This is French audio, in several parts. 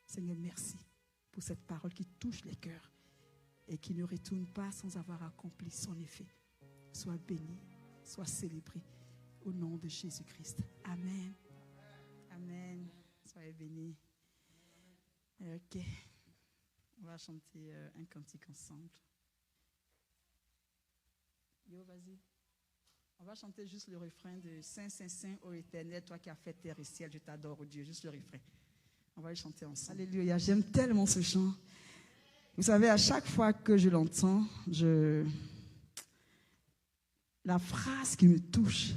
Seigneur, merci pour cette parole qui touche les cœurs et qui ne retourne pas sans avoir accompli son effet. Sois béni, sois célébré au nom de Jésus-Christ. Amen. Amen. Soyez bénis. Ok. On va chanter un cantique ensemble. Yo, vas-y. On va chanter juste le refrain de Saint, Saint, Saint, ô Éternel, toi qui as fait terre et ciel, je t'adore, oh Dieu. Juste le refrain. On va le chanter ensemble. Alléluia, j'aime tellement ce chant. Vous savez, à chaque fois que je l'entends, la phrase qui me touche,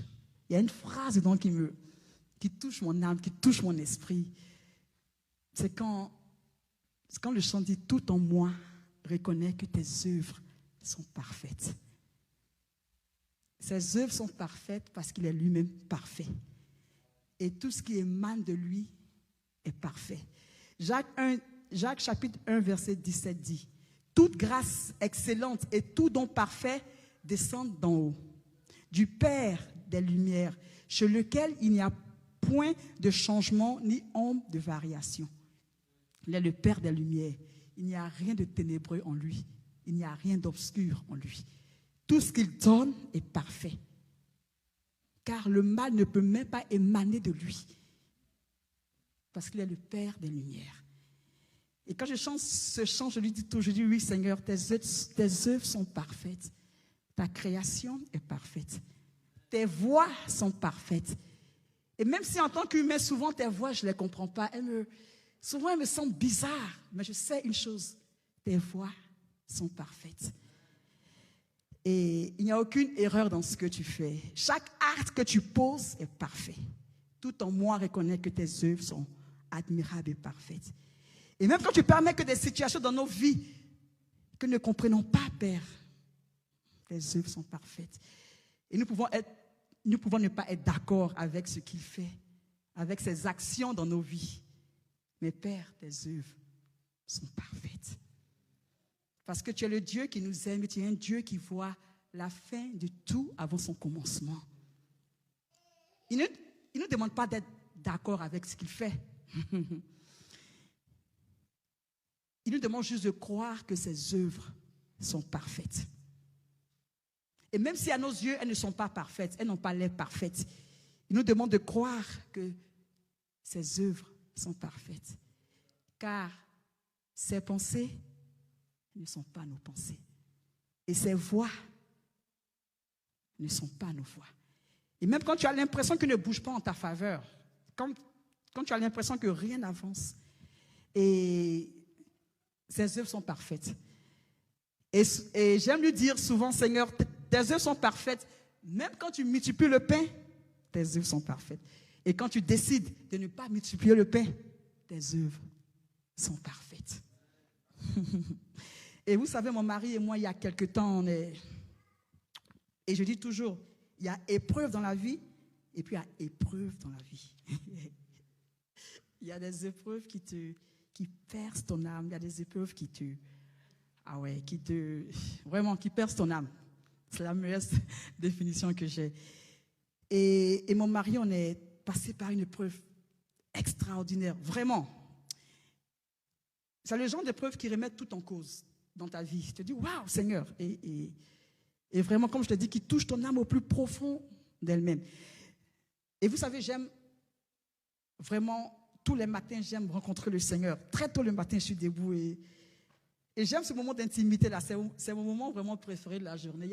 il y a une phrase dedans qui touche mon âme, qui touche mon esprit. C'est quand le chant dit « Tout en moi reconnaît que tes œuvres sont parfaites ». Ses œuvres sont parfaites parce qu'il est lui-même parfait. Et tout ce qui émane de lui est parfait. Jacques chapitre 1, verset 17 dit « Toute grâce excellente et tout don parfait descendent d'en haut, du Père des Lumières, chez lequel il n'y a point de changement ni ombre de variation. » Il est le Père des Lumières. Il n'y a rien de ténébreux en lui. Il n'y a rien d'obscur en lui. Tout ce qu'il donne est parfait. Car le mal ne peut même pas émaner de lui. Parce qu'il est le Père des Lumières. Et quand je chante ce chant, je lui dis toujours, oui Seigneur, tes œuvres sont parfaites. Ta création est parfaite. Tes voies sont parfaites. Et même si en tant qu'humain, souvent tes voies, je ne les comprends pas. Souvent, elles me semblent bizarres. Mais je sais une chose, tes voies sont parfaites. Et il n'y a aucune erreur dans ce que tu fais. Chaque acte que tu poses est parfait. Tout en moi reconnaît que tes œuvres sont admirables et parfaites. Et même quand tu permets que des situations dans nos vies que nous ne comprenons pas, Père, tes œuvres sont parfaites. Et nous pouvons ne pas être d'accord avec ce qu'il fait, avec ses actions dans nos vies. Mais Père, tes œuvres sont parfaites. Parce que tu es le Dieu qui nous aime et tu es un Dieu qui voit la fin de tout avant son commencement. Il ne nous demande pas d'être d'accord avec ce qu'il fait. Il nous demande juste de croire que ses œuvres sont parfaites. Et même si à nos yeux, elles ne sont pas parfaites, elles n'ont pas l'air parfaites, il nous demande de croire que ses œuvres sont parfaites. Car ses pensées ne sont pas nos pensées. Et ses voies ne sont pas nos voies. Et même quand tu as l'impression qu'il ne bouge pas en ta faveur, quand tu as l'impression que rien n'avance, et ses œuvres sont parfaites. Et j'aime lui dire souvent, Seigneur, tes œuvres sont parfaites. Même quand tu multiplies le pain, tes œuvres sont parfaites. Et quand tu décides de ne pas multiplier le pain, tes œuvres sont parfaites. Et vous savez, mon mari et moi, il y a quelque temps, et je dis toujours, il y a épreuve dans la vie, et puis il y a épreuve dans la vie. Il y a des épreuves qui percent ton âme, il y a des épreuves qui percent ton âme. C'est la meilleure définition que j'ai. Et mon mari, on est passé par une épreuve extraordinaire, vraiment. C'est le genre d'épreuve qui remet tout en cause dans ta vie. Tu te dis, waouh, Seigneur. Et vraiment, comme je te dis, qui touche ton âme au plus profond d'elle-même. Et vous savez, j'aime vraiment, tous les matins, j'aime rencontrer le Seigneur. Très tôt le matin, je suis debout et j'aime ce moment d'intimité-là. C'est mon moment vraiment préféré de la journée.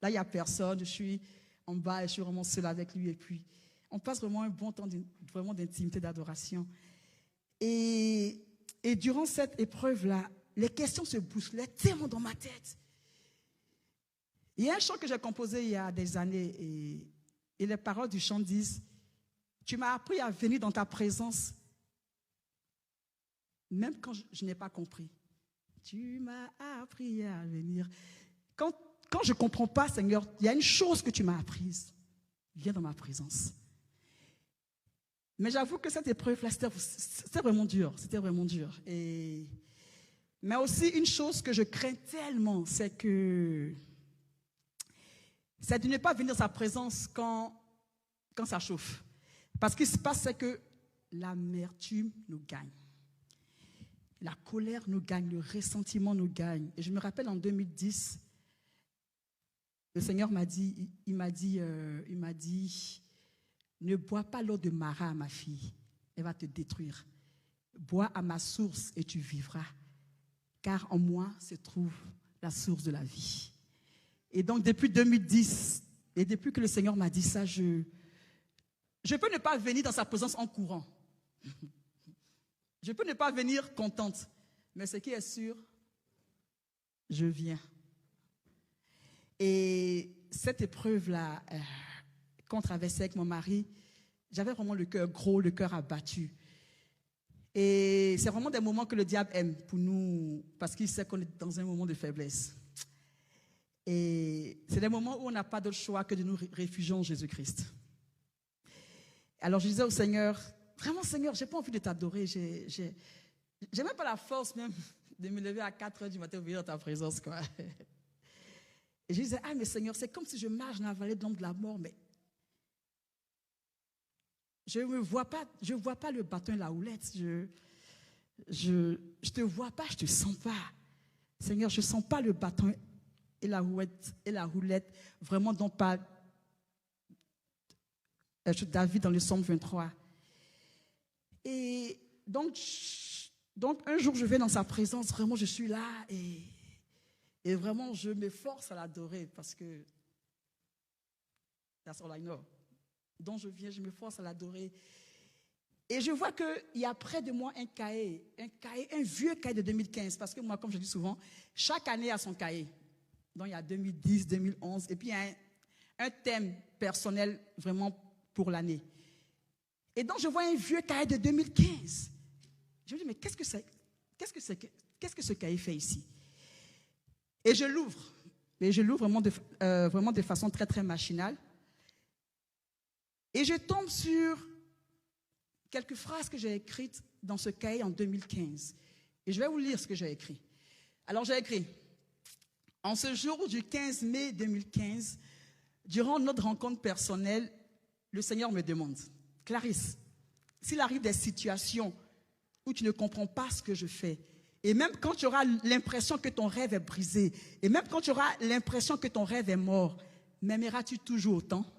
Là, il n'y a personne. Je suis en bas et je suis vraiment seul avec lui. Et puis, on passe vraiment un bon temps vraiment d'intimité, d'adoration. Et durant cette épreuve-là, les questions se bousculaient tellement dans ma tête. Il y a un chant que j'ai composé il y a des années et les paroles du chant disent « Tu m'as appris à venir dans ta présence, même quand je n'ai pas compris. Tu m'as appris à venir. » Quand je ne comprends pas, Seigneur, il y a une chose que tu m'as apprise. Viens dans ma présence. Mais j'avoue que cette épreuve-là, c'était vraiment dur. C'était vraiment dur. Mais aussi, une chose que je crains tellement, c'est de ne pas venir dans sa présence quand ça chauffe. Parce qu'il se passe, c'est que l'amertume nous gagne. La colère nous gagne, le ressentiment nous gagne. Et je me rappelle en 2010, le Seigneur m'a dit, il m'a dit, ne bois pas l'eau de Mara, ma fille, elle va te détruire. Bois à ma source et tu vivras, car en moi se trouve la source de la vie. Et donc depuis 2010, et depuis que le Seigneur m'a dit ça, je peux ne pas venir dans sa présence en courant. Je peux ne pas venir contente, mais ce qui est sûr, je viens. Et cette épreuve-là, qu'on traversait avec mon mari, j'avais vraiment le cœur gros, le cœur abattu. Et c'est vraiment des moments que le diable aime pour nous, parce qu'il sait qu'on est dans un moment de faiblesse. Et c'est des moments où on n'a pas d'autre choix que de nous réfugier en Jésus-Christ. Alors je disais au Seigneur, vraiment Seigneur, je n'ai pas envie de t'adorer, j'ai même pas la force même de me lever à 4 heures du matin pour venir dans ta présence, quoi. Et je disais, mais Seigneur, c'est comme si je marche dans la vallée de l'ombre de la mort, mais je ne vois pas le bâton et la houlette, je te vois pas, je te sens pas. Seigneur, je ne sens pas le bâton et la houlette, vraiment dont parle David dans le psaume 23. Et donc un jour, je vais dans sa présence, vraiment, je suis là et vraiment, je m'efforce à l'adorer parce que that's all I know. Donc, je viens, je m'efforce à l'adorer. Et je vois qu'il y a près de moi un vieux cahier de 2015. Parce que moi, comme je dis souvent, chaque année a son cahier. Donc, il y a 2010, 2011. Et puis, il y a un thème personnel vraiment pour l'année. Et donc, je vois un vieux cahier de 2015. Je me dis, mais qu'est-ce que ce cahier fait ici? Et je l'ouvre. Et je l'ouvre vraiment de façon très, très machinale. Et je tombe sur quelques phrases que j'ai écrites dans ce cahier en 2015. Et je vais vous lire ce que j'ai écrit. Alors, j'ai écrit, en ce jour du 15 mai 2015, durant notre rencontre personnelle, le Seigneur me demande, Clarisse, s'il arrive des situations où tu ne comprends pas ce que je fais, et même quand tu auras l'impression que ton rêve est brisé, et même quand tu auras l'impression que ton rêve est mort, m'aimeras-tu toujours autant?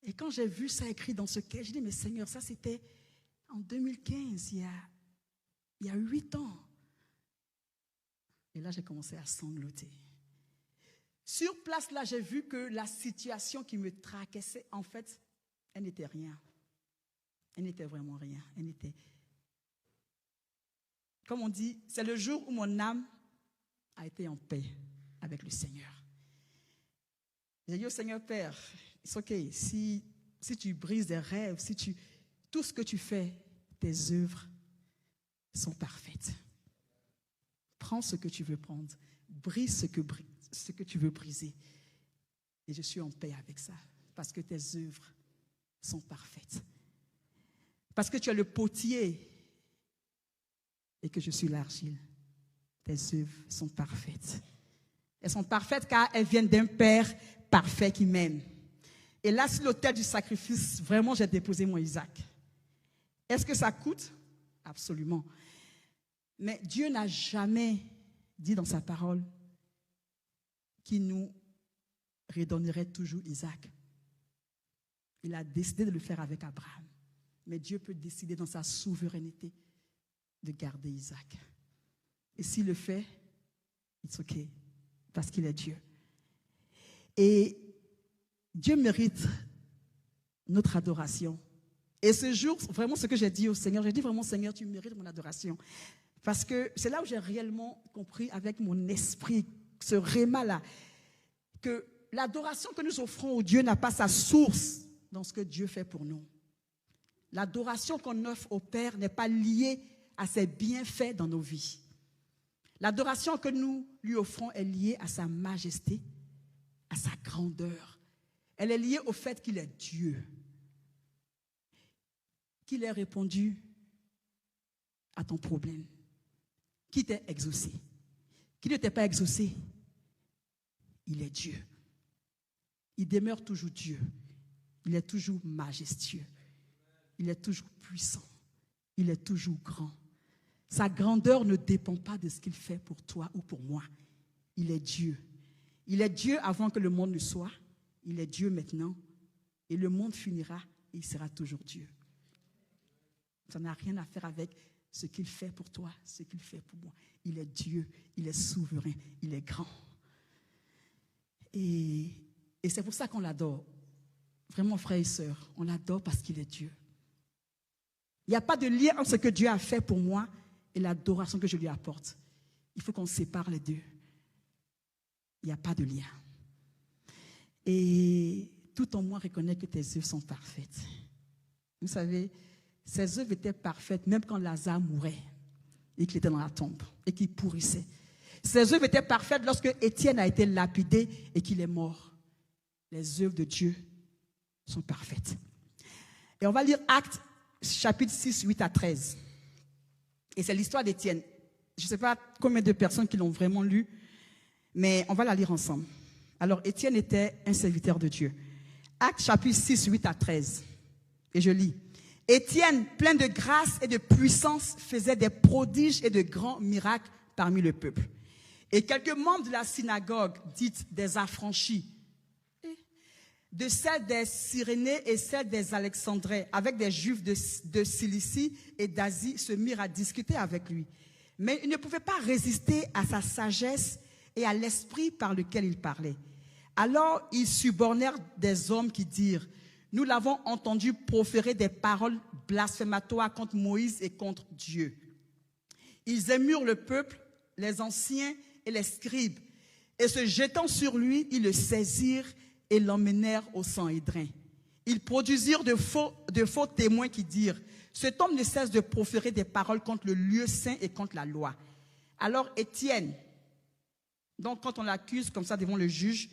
Et quand j'ai vu ça écrit dans ce cahier, j'ai dit, mais Seigneur, ça c'était en 2015, il y a 8 ans. Et là, j'ai commencé à sangloter. Sur place, là, j'ai vu que la situation qui me tracassait, en fait, elle n'était rien. Elle n'était vraiment rien. Elle n'était... Comme on dit, c'est le jour où mon âme a été en paix avec le Seigneur. J'ai dit au Seigneur, Père, c'est ok, si tu brises des rêves, tout ce que tu fais, tes œuvres sont parfaites. Prends ce que tu veux prendre, brise ce que tu veux briser. Et je suis en paix avec ça, parce que tes œuvres sont parfaites. Parce que tu es le potier et que je suis l'argile. Tes œuvres sont parfaites. Elles sont parfaites car elles viennent d'un Père parfait qui m'aime. Et là, sur l'autel du sacrifice, vraiment, j'ai déposé mon Isaac. Est-ce que ça coûte? Absolument. Mais Dieu n'a jamais dit dans sa parole qu'il nous redonnerait toujours Isaac. Il a décidé de le faire avec Abraham. Mais Dieu peut décider dans sa souveraineté de garder Isaac. Et s'il le fait, it's ok, parce qu'il est Dieu. Et Dieu mérite notre adoration. Et ce jour, vraiment ce que j'ai dit au Seigneur, j'ai dit vraiment, Seigneur, tu mérites mon adoration. Parce que c'est là où j'ai réellement compris avec mon esprit, ce réma-là, que l'adoration que nous offrons au Dieu n'a pas sa source dans ce que Dieu fait pour nous. L'adoration qu'on offre au Père n'est pas liée à ses bienfaits dans nos vies. L'adoration que nous lui offrons est liée à sa majesté, à sa grandeur. Elle est liée au fait qu'il est Dieu, qu'il ait répondu à ton problème, qu'il t'ait exaucé, qu'il ne t'ait pas exaucé. Il est Dieu. Il demeure toujours Dieu. Il est toujours majestueux. Il est toujours puissant. il est toujours grand. Sa grandeur ne dépend pas de ce qu'il fait pour toi ou pour moi. Il est Dieu. Il est Dieu avant que le monde ne soit. Il est Dieu maintenant. Et le monde finira et il sera toujours Dieu. Ça n'a rien à faire avec ce qu'il fait pour toi, ce qu'il fait pour moi. Il est Dieu, il est souverain, il est grand. Et c'est pour ça qu'on l'adore. Vraiment, frères et sœurs, on l'adore parce qu'il est Dieu. Il n'y a pas de lien entre ce que Dieu a fait pour moi et l'adoration que je lui apporte. Il faut qu'on sépare les deux. Il n'y a pas de lien. Et tout en moi reconnaît que tes œuvres sont parfaites. Vous savez, ses œuvres étaient parfaites même quand Lazare mourait et qu'il était dans la tombe et qu'il pourrissait. Ses œuvres étaient parfaites lorsque Étienne a été lapidé et qu'il est mort. Les œuvres de Dieu sont parfaites. Et on va lire Actes chapitre 6, 8 à 13. Et c'est l'histoire d'Étienne. Je ne sais pas combien de personnes qui l'ont vraiment lu, mais on va la lire ensemble. Alors, Étienne était un serviteur de Dieu. Actes chapitre 6, 8 à 13. Et je lis. Étienne, plein de grâce et de puissance, faisait des prodiges et de grands miracles parmi le peuple. Et quelques membres de la synagogue, dite des affranchis, de celle des Cyrénés et celle des Alexandrais, avec des Juifs de Cilicie et d'Asie, se mirent à discuter avec lui. Mais ils ne pouvaient pas résister à sa sagesse et à l'esprit par lequel il parlait. Alors ils subornèrent des hommes qui dirent: nous l'avons entendu proférer des paroles blasphématoires contre Moïse et contre Dieu. Ils émurent le peuple, les anciens et les scribes, et se jetant sur lui, ils le saisirent et l'emmenèrent au Sanhédrin. Ils produisirent de faux témoins qui dirent: cet homme ne cesse de proférer des paroles contre le lieu saint et contre la loi. Alors Étienne, donc quand on l'accuse comme ça devant le juge,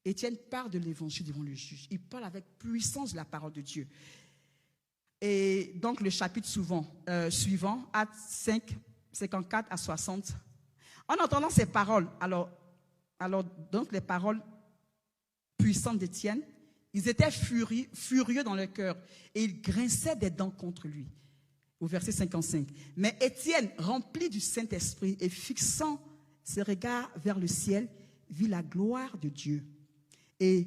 Étienne parle de l'évangile devant le juge. Il parle avec puissance de la parole de Dieu. Et donc le chapitre suivant, Actes 5, 54 à 60. En entendant ces paroles, alors donc les paroles puissantes d'Étienne, ils étaient furieux dans leur cœur et ils grinçaient des dents contre lui. Au verset 55. Mais Étienne, rempli du Saint-Esprit et fixant ses regards vers le ciel, vit la gloire de Dieu. Et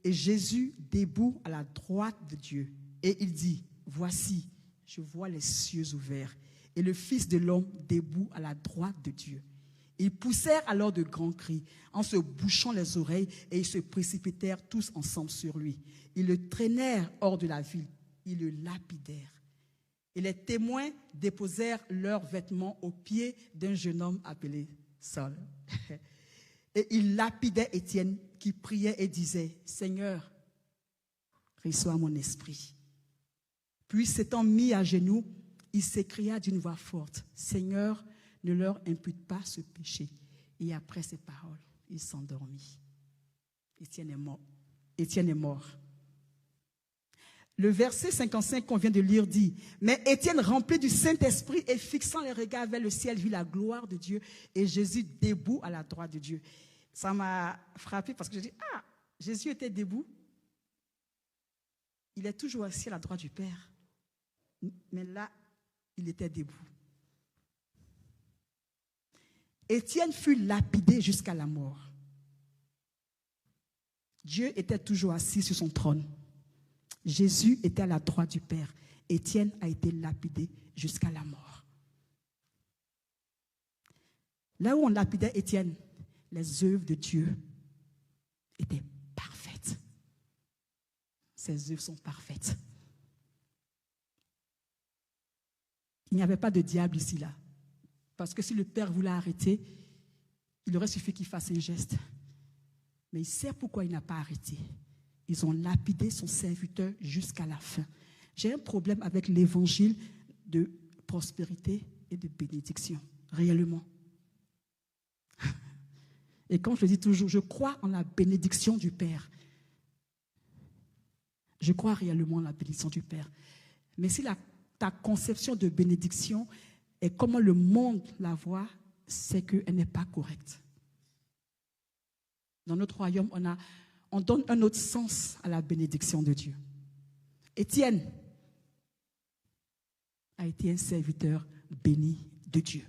Jésus debout à la droite de Dieu. Et il dit: voici, je vois les cieux ouverts et le Fils de l'homme debout à la droite de Dieu. Ils poussèrent alors de grands cris en se bouchant les oreilles et ils se précipitèrent tous ensemble sur lui. Ils le traînèrent hors de la ville. Ils le lapidèrent. Et les témoins déposèrent leurs vêtements aux pieds d'un jeune homme appelé Saul. Et ils lapidaient Étienne qui priait et disait: Seigneur, reçois mon esprit. Puis s'étant mis à genoux, il s'écria d'une voix forte: Seigneur, ne leur impute pas ce péché. Et après ces paroles, il s'endormit. Étienne est mort. Le verset 55 qu'on vient de lire dit: mais Étienne, rempli du Saint-Esprit et fixant les regards vers le ciel, vit la gloire de Dieu et Jésus debout à la droite de Dieu. Ça m'a frappé parce que je dis: ah, Jésus était debout. Il est toujours assis à la droite du Père. Mais là, il était debout. Étienne fut lapidé jusqu'à la mort. Dieu était toujours assis sur son trône. Jésus était à la droite du Père. Étienne a été lapidé jusqu'à la mort. Là où on lapidait Étienne, les œuvres de Dieu étaient parfaites. Ses œuvres sont parfaites. Il n'y avait pas de diable ici, là. Parce que si le Père voulait arrêter, il aurait suffi qu'il fasse un geste. Mais il sait pourquoi il n'a pas arrêté. Ils ont lapidé son serviteur jusqu'à la fin. J'ai un problème avec l'évangile de prospérité et de bénédiction, réellement. Et comme je le dis toujours, je crois en la bénédiction du Père. Je crois réellement en la bénédiction du Père. Mais si ta conception de bénédiction et comment le monde la voit, c'est qu'elle n'est pas correcte. Dans notre royaume, on donne un autre sens à la bénédiction de Dieu. Étienne, a été un serviteur béni de Dieu.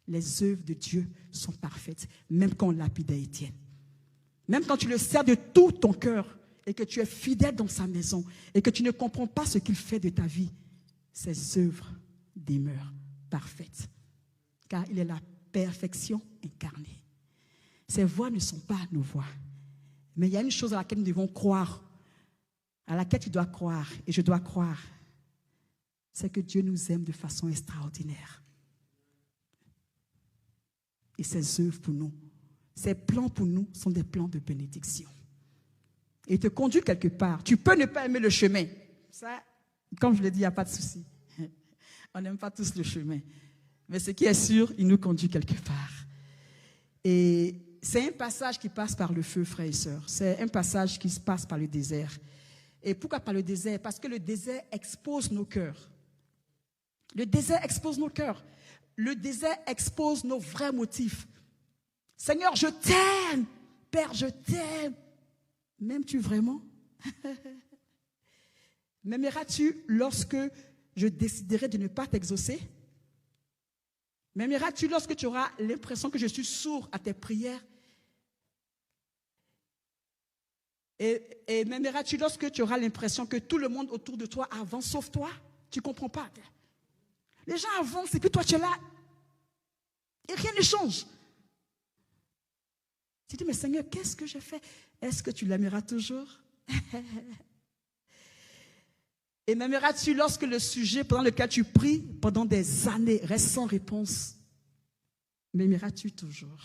Les œuvres de Dieu sont parfaites, même quand on lapidait Étienne. Même quand tu le sers de tout ton cœur et que tu es fidèle dans sa maison et que tu ne comprends pas ce qu'il fait de ta vie, ses œuvres demeurent parfaites. Car il est la perfection incarnée. Ses voix ne sont pas nos voix. Mais il y a une chose à laquelle nous devons croire, à laquelle tu dois croire et je dois croire, c'est que Dieu nous aime de façon extraordinaire. Et ses œuvres pour nous, ses plans pour nous sont des plans de bénédiction. Et il te conduit quelque part. Tu peux ne pas aimer le chemin. Ça, comme je l'ai dit, il n'y a pas de souci. On n'aime pas tous le chemin. Mais ce qui est sûr, il nous conduit quelque part. Et c'est un passage qui passe par le feu, frères et sœurs. C'est un passage qui se passe par le désert. Et pourquoi par le désert? Parce que le désert expose nos cœurs. Le désert expose nos cœurs. Le désert expose nos vrais motifs. Seigneur, je t'aime. Père, je t'aime. M'aimes-tu vraiment? M'aimeras-tu lorsque je déciderai de ne pas t'exaucer? M'aimeras-tu lorsque tu auras l'impression que je suis sourd à tes prières? Et m'aimeras-tu lorsque tu auras l'impression que tout le monde autour de toi avance sauf toi? Tu ne comprends pas. Les gens avancent et puis toi tu es là. Et rien ne change. Tu dis, mais Seigneur, qu'est-ce que j'ai fait? Est-ce que tu l'aimeras toujours? Et m'aimeras-tu lorsque le sujet pendant lequel tu pries pendant des années reste sans réponse? M'aimeras-tu toujours?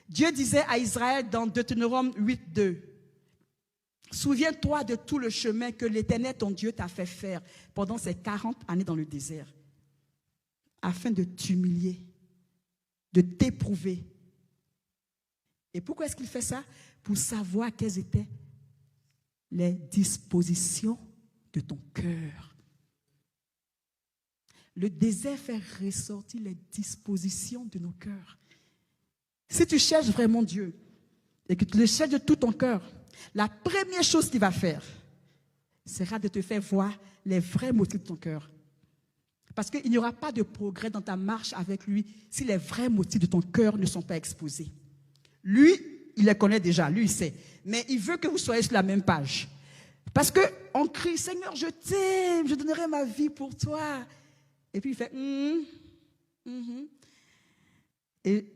Dieu disait à Israël dans Deutéronome 8:2, souviens-toi de tout le chemin que l'Éternel, ton Dieu, t'a fait faire pendant ces 40 années dans le désert, afin de t'humilier, de t'éprouver. Et pourquoi est-ce qu'il fait ça? Pour savoir quelles étaient les dispositions de ton cœur. Le désert fait ressortir les dispositions de nos cœurs. Si tu cherches vraiment Dieu et que tu le cherches de tout ton cœur, la première chose qu'il va faire sera de te faire voir les vrais motifs de ton cœur. Parce qu'il n'y aura pas de progrès dans ta marche avec lui si les vrais motifs de ton cœur ne sont pas exposés. Lui, il les connaît déjà, lui il sait. Mais il veut que vous soyez sur la même page. Parce qu'on crie, Seigneur, je t'aime, je donnerai ma vie pour toi. Et puis il fait, Et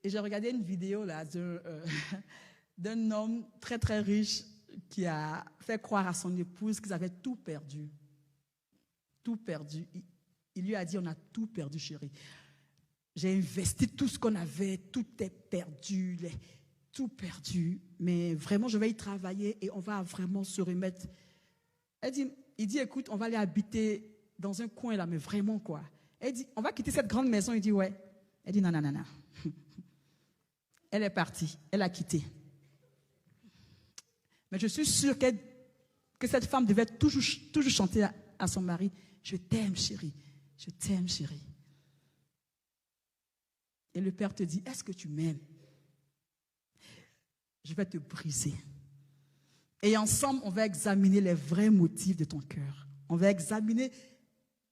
j'ai regardé une vidéo là d'un homme très très riche qui a fait croire à son épouse qu'ils avaient tout perdu. Tout perdu. Il lui a dit, on a tout perdu, chérie. J'ai investi tout ce qu'on avait, tout est perdu, tout perdu. Mais vraiment, je vais y travailler et on va vraiment se remettre. Il dit, écoute, on va aller habiter dans un coin là, mais vraiment quoi. Elle dit, on va quitter cette grande maison. Il dit, ouais. Elle dit, non. Elle est partie, elle a quitté. Mais je suis sûre que cette femme devait toujours chanter à son mari, je t'aime chérie, je t'aime chérie. Et le père te dit, est-ce que tu m'aimes? Je vais te briser. Et ensemble, on va examiner les vrais motifs de ton cœur. On va examiner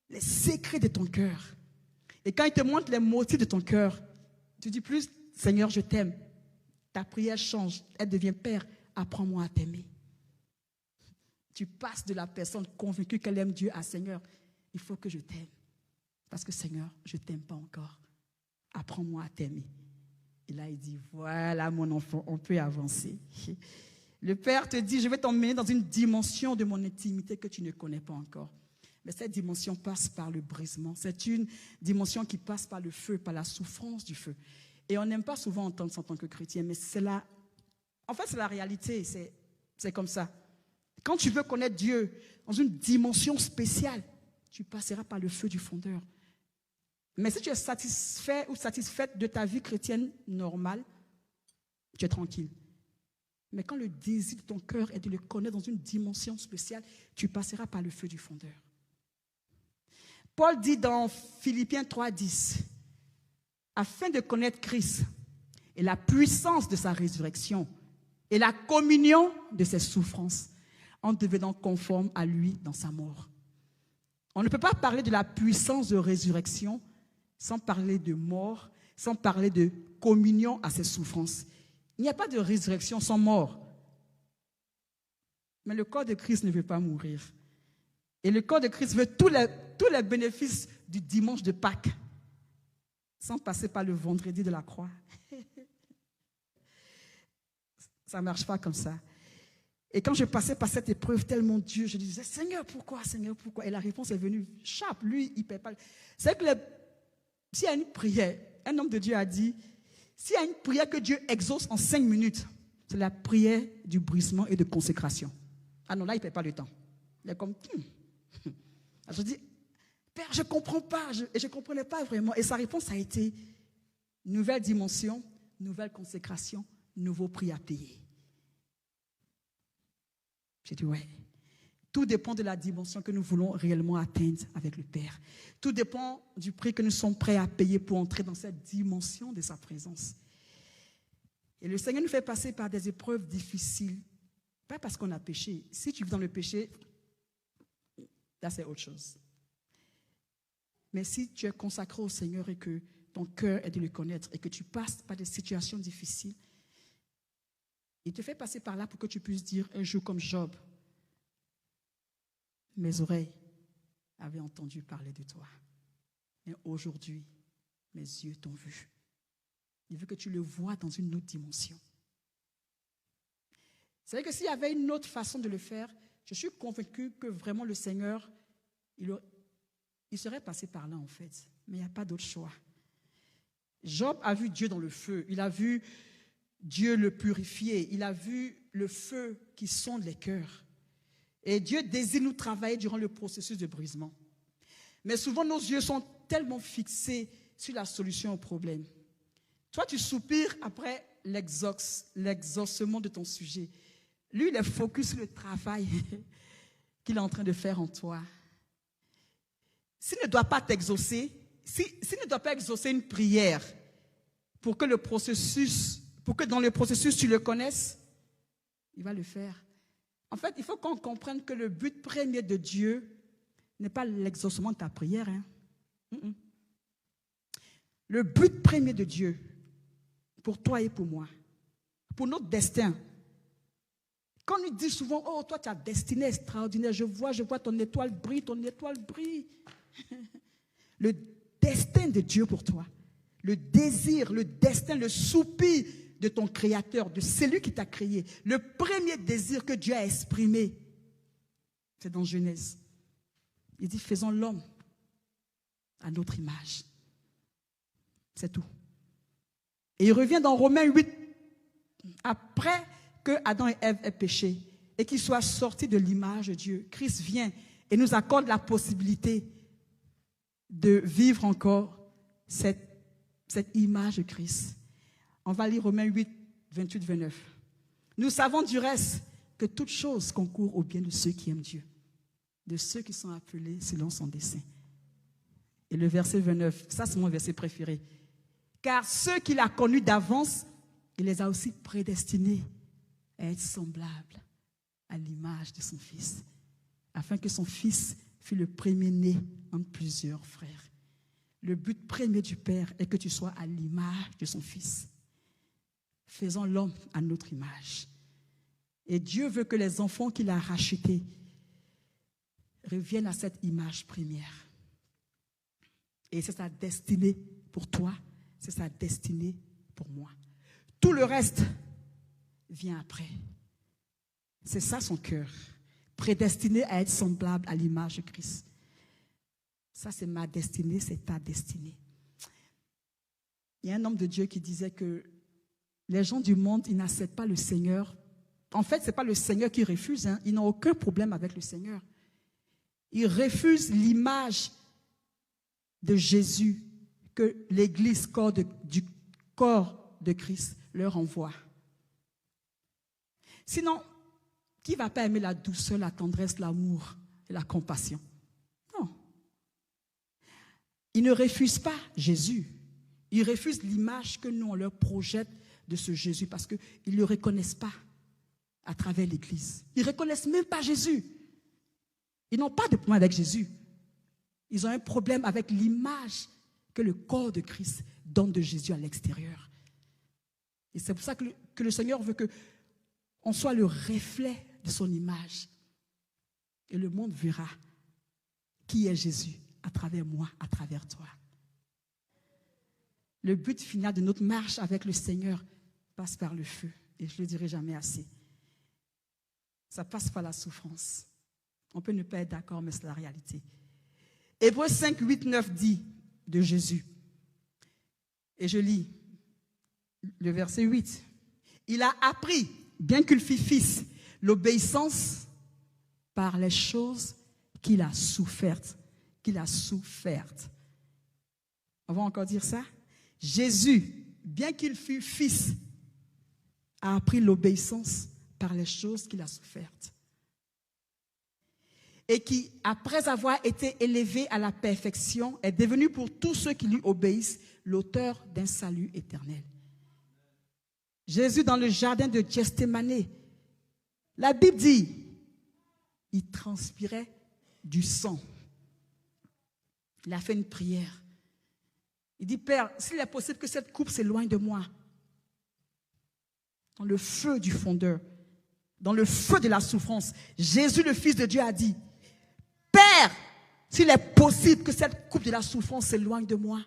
les secrets de ton cœur. Et quand il te montre les motifs de ton cœur, tu dis plus, Seigneur, je t'aime. Ta prière change, elle devient Père, apprends-moi à t'aimer. Tu passes de la personne convaincue qu'elle aime Dieu à Seigneur, il faut que je t'aime. Parce que Seigneur, je ne t'aime pas encore. Apprends-moi à t'aimer. Et là, il dit, voilà mon enfant, on peut avancer. Le Père te dit, je vais t'emmener dans une dimension de mon intimité que tu ne connais pas encore. Mais cette dimension passe par le brisement. C'est une dimension qui passe par le feu, par la souffrance du feu. Et on n'aime pas souvent entendre ça en tant que chrétien, mais c'est la réalité, c'est comme ça. Quand tu veux connaître Dieu dans une dimension spéciale, tu passeras par le feu du fondeur. Mais si tu es satisfait ou satisfaite de ta vie chrétienne normale, tu es tranquille. Mais quand le désir de ton cœur est de le connaître dans une dimension spéciale, tu passeras par le feu du fondeur. Paul dit dans Philippiens 3:10, afin de connaître Christ et la puissance de sa résurrection et la communion de ses souffrances, en devenant conforme à lui dans sa mort. On ne peut pas parler de la puissance de résurrection sans parler de mort, sans parler de communion à ses souffrances. Il n'y a pas de résurrection sans mort. Mais le corps de Christ ne veut pas mourir. Et le corps de Christ veut tous les bénéfices du dimanche de Pâques, sans passer par le vendredi de la croix. Ça ne marche pas comme ça. Et quand je passais par cette épreuve, tellement Dieu, je disais, Seigneur, pourquoi, Seigneur, pourquoi? Et la réponse est venue, chape, lui, il ne paie pas. C'est que s'il y a une prière, un homme de Dieu a dit, s'il y a une prière que Dieu exauce en 5 minutes, c'est la prière du brisement et de consécration. Ah non, là, il ne paie pas le temps. Il est comme, Je dis, Père, je ne comprends pas, et je ne comprenais pas vraiment. Et sa réponse a été, nouvelle dimension, nouvelle consécration, nouveau prix à payer. J'ai dit, ouais. Tout dépend de la dimension que nous voulons réellement atteindre avec le Père. Tout dépend du prix que nous sommes prêts à payer pour entrer dans cette dimension de sa présence. Et le Seigneur nous fait passer par des épreuves difficiles. Pas parce qu'on a péché. Si tu vis dans le péché, là c'est autre chose. Mais si tu es consacré au Seigneur et que ton cœur est de le connaître et que tu passes par des situations difficiles, il te fait passer par là pour que tu puisses dire un jour comme Job, mes oreilles avaient entendu parler de toi. Mais aujourd'hui, mes yeux t'ont vu. Il veut que tu le vois dans une autre dimension. C'est vrai que s'il y avait une autre façon de le faire, je suis convaincue que vraiment le Seigneur, il serait passé par là en fait. Mais il n'y a pas d'autre choix. Job a vu Dieu dans le feu. Il a vu Dieu le purifier. Il a vu le feu qui sonde les cœurs. Et Dieu désire nous travailler durant le processus de brisement. Mais souvent, nos yeux sont tellement fixés sur la solution au problème. Toi, tu soupires après l'exaucement de ton sujet. Lui, il est focus sur le travail qu'il est en train de faire en toi. S'il ne doit pas t'exaucer, s'il ne doit pas exaucer une prière pour que dans le processus tu le connaisses, il va le faire. En fait, il faut qu'on comprenne que le but premier de Dieu n'est pas l'exaucement de ta prière. Le but premier de Dieu, pour toi et pour moi, pour notre destin, quand on nous dit souvent, oh, toi, tu as destinée extraordinaire, je vois ton étoile brille. Le destin de Dieu pour toi, le désir, le destin, le soupir de ton Créateur, de celui qui t'a créé, le premier désir que Dieu a exprimé, c'est dans Genèse. Il dit, faisons l'homme à notre image. C'est tout. Et il revient dans Romains 8, après que Adam et Ève aient péché et qu'ils soient sortis de l'image de Dieu, Christ vient et nous accorde la possibilité de vivre encore cette image de Christ. On va lire Romains 8, 28, 29. Nous savons du reste que toute chose concourt au bien de ceux qui aiment Dieu, de ceux qui sont appelés selon son dessein. Et le verset 29, ça c'est mon verset préféré. Car ceux qu'il a connus d'avance, il les a aussi prédestinés à être semblables à l'image de son Fils, afin que son Fils fût le premier-né entre plusieurs frères. Le but premier du Père est que tu sois à l'image de son Fils. Faisons l'homme à notre image. Et Dieu veut que les enfants qu'il a rachetés reviennent à cette image première. Et c'est sa destinée pour toi, c'est sa destinée pour moi. Tout le reste vient après. C'est ça son cœur. Prédestiné à être semblable à l'image de Christ. Ça, c'est ma destinée, c'est ta destinée. Il y a un homme de Dieu qui disait que les gens du monde, ils n'acceptent pas le Seigneur. En fait, ce n'est pas le Seigneur qui refuse. Ils n'ont aucun problème avec le Seigneur. Ils refusent l'image de Jésus que l'Église, du corps de Christ, leur envoie. Sinon, qui ne va pas aimer la douceur, la tendresse, l'amour et la compassion? Non. Ils ne refusent pas Jésus. Ils refusent l'image que nous, on leur projette de ce Jésus parce qu'ils ne le reconnaissent pas à travers l'Église. Ils ne reconnaissent même pas Jésus. Ils n'ont pas de point avec Jésus. Ils ont un problème avec l'image que le corps de Christ donne de Jésus à l'extérieur. Et c'est pour ça que le Seigneur veut qu'on soit le reflet de son image. Et le monde verra qui est Jésus à travers moi, à travers toi. Le but final de notre marche avec le Seigneur passe par le feu. Et je ne le dirai jamais assez. Ça passe par la souffrance. On peut ne pas être d'accord, mais c'est la réalité. Hébreux 5, 8, 9 dit de Jésus. Et je lis le verset 8. Il a appris, bien qu'il fût fils, l'obéissance par les choses qu'il a souffertes. Qu'il a souffertes. On va encore dire ça? Jésus, bien qu'il fût fils, a appris l'obéissance par les choses qu'il a souffertes. Et qui, après avoir été élevé à la perfection, est devenu pour tous ceux qui lui obéissent l'auteur d'un salut éternel. Jésus, dans le jardin de Gethsémani, la Bible dit, il transpirait du sang. Il a fait une prière. Il dit, Père, s'il est possible que cette coupe s'éloigne de moi, dans le feu du fondeur, dans le feu de la souffrance, Jésus, le Fils de Dieu, a dit, Père, s'il est possible que cette coupe de la souffrance s'éloigne de moi.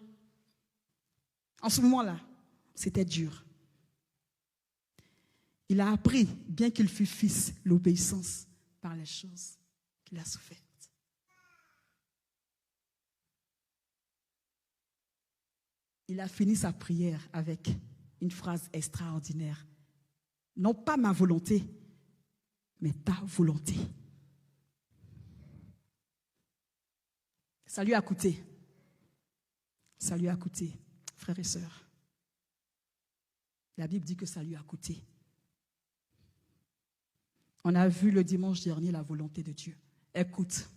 En ce moment-là, c'était dur. Il a appris, bien qu'il fût fils, l'obéissance par les choses qu'il a souffertes. Il a fini sa prière avec une phrase extraordinaire. Non pas ma volonté, mais ta volonté. Ça lui a coûté. Ça lui a coûté, frères et sœurs. La Bible dit que ça lui a coûté. On a vu le dimanche dernier la volonté de Dieu. Elle coûte.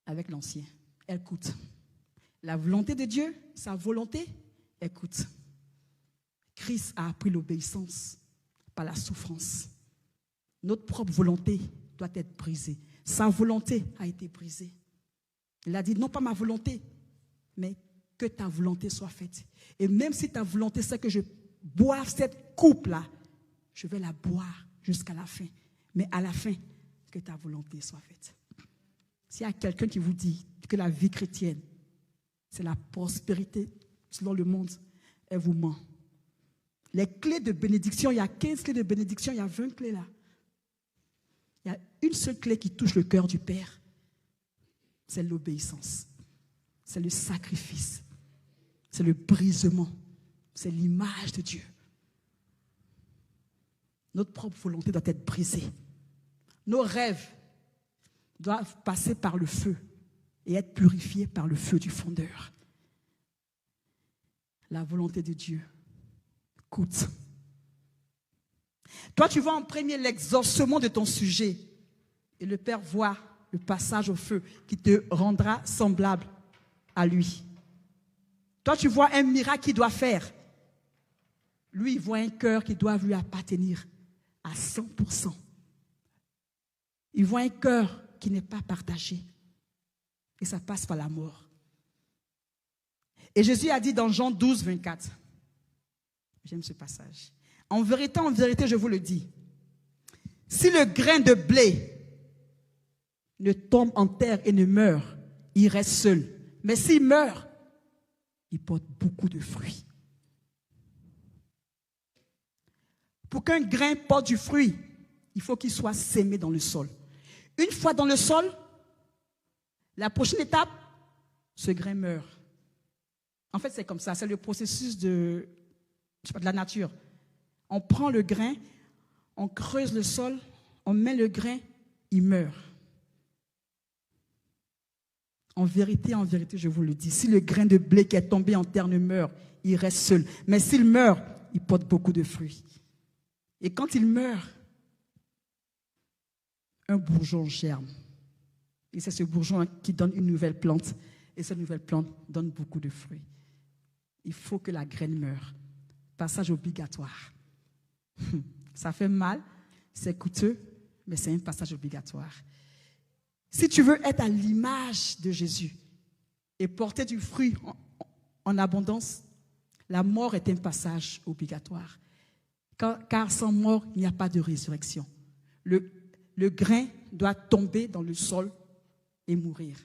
Avec l'ancien, elle coûte. La volonté de Dieu, sa volonté, elle coûte. Christ a appris l'obéissance par la souffrance. Notre propre volonté doit être brisée. Sa volonté a été brisée. Il a dit, non pas ma volonté, mais que ta volonté soit faite. Et même si ta volonté, c'est que je boive cette coupe-là, je vais la boire jusqu'à la fin. Mais à la fin, que ta volonté soit faite. S'il y a quelqu'un qui vous dit que la vie chrétienne, c'est la prospérité selon le monde, elle vous ment. Les clés de bénédiction, il y a 15 clés de bénédiction, il y a 20 clés là. Il y a une seule clé qui touche le cœur du Père. C'est l'obéissance. C'est le sacrifice. C'est le brisement. C'est l'image de Dieu. Notre propre volonté doit être brisée. Nos rêves doivent passer par le feu et être purifiés par le feu du fondeur. La volonté de Dieu coûte. Toi, tu vois en premier l'exaucement de ton sujet et le Père voit le passage au feu qui te rendra semblable à lui. Toi, tu vois un miracle qu'il doit faire. Lui, il voit un cœur qui doit lui appartenir à 100%. Il voit un cœur qui n'est pas partagé. Et ça passe par la mort. Et Jésus a dit dans Jean 12, 24, j'aime ce passage, en vérité, je vous le dis, si le grain de blé ne tombe en terre et ne meurt, il reste seul. Mais s'il meurt, il porte beaucoup de fruits. Pour qu'un grain porte du fruit, il faut qu'il soit sémé dans le sol. Une fois dans le sol, la prochaine étape, ce grain meurt. En fait, c'est comme ça, c'est le processus de la nature. On prend le grain, on creuse le sol, on met le grain, il meurt. En vérité, je vous le dis, si le grain de blé qui est tombé en terre ne meurt, il reste seul. Mais s'il meurt, il porte beaucoup de fruits. Et quand il meurt, un bourgeon germe. Et c'est ce bourgeon qui donne une nouvelle plante. Et cette nouvelle plante donne beaucoup de fruits. Il faut que la graine meure. Passage obligatoire. Ça fait mal, c'est coûteux, mais c'est un passage obligatoire. Si tu veux être à l'image de Jésus et porter du fruit en abondance, la mort est un passage obligatoire. Car sans mort, il n'y a pas de résurrection. Le grain doit tomber dans le sol et mourir.